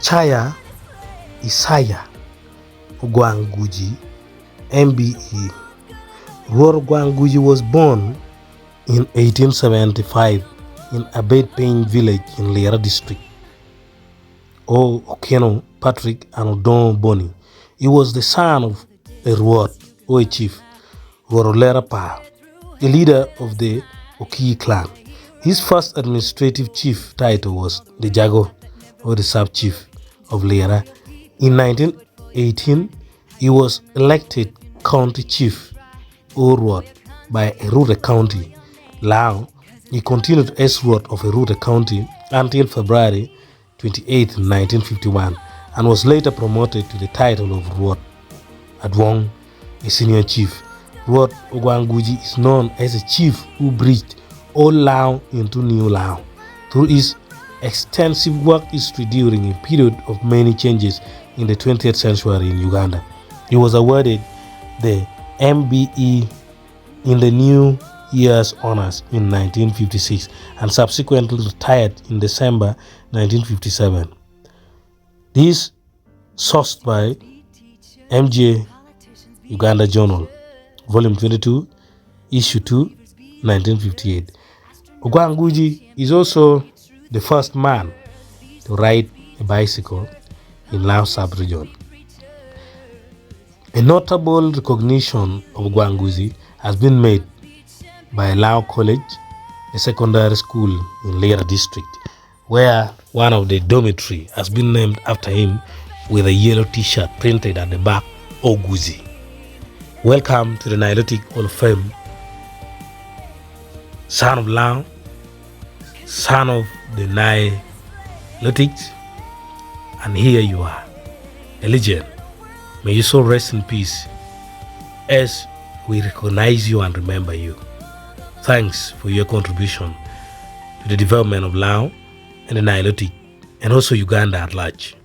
Chaya Isaya Ogwangguji, MBE. Rwot Ogwangguji was born in 1875 in Abedpeng village in Lera district. Okeno Patrick and Odon Boni. He was the son of a Rwot, or a chief, Rwot Pa, a leader of the Oki clan. His first administrative chief title was the Jago, or the sub-chief of Lera. In 1918, he was elected county chief, or Rwot, by Rwot County. Now, he continued as Rwot of Rwot County until February 28, 1951, and was later promoted to the title of Rwot Adwong, a senior chief. Rwot Ogwangguji is known as a chief who bridged old Lao into new Lao through his extensive work history during a period of many changes in the 20th century in Uganda. He was awarded the MBE in the New Year's Honors in 1956 and subsequently retired in December 1957. This sourced by MJ Uganda Journal, Volume 22, Issue 2, 1958. Ogwangguji is also the first man to ride a bicycle in Lao sub-region. A notable recognition of Ogwangguji has been made by Lao College, a secondary school in Lera district, where one of the dormitory has been named after him with a yellow t-shirt printed at the back, Ogwuzi. Welcome to the Nilotic Hall of Fame. Son of Lao, son of the Nilotics, and here you are, a legend. May you so rest in peace as we recognize you and remember you. Thanks for your contribution to the development of Lao and the Nilotic, and also Uganda at large.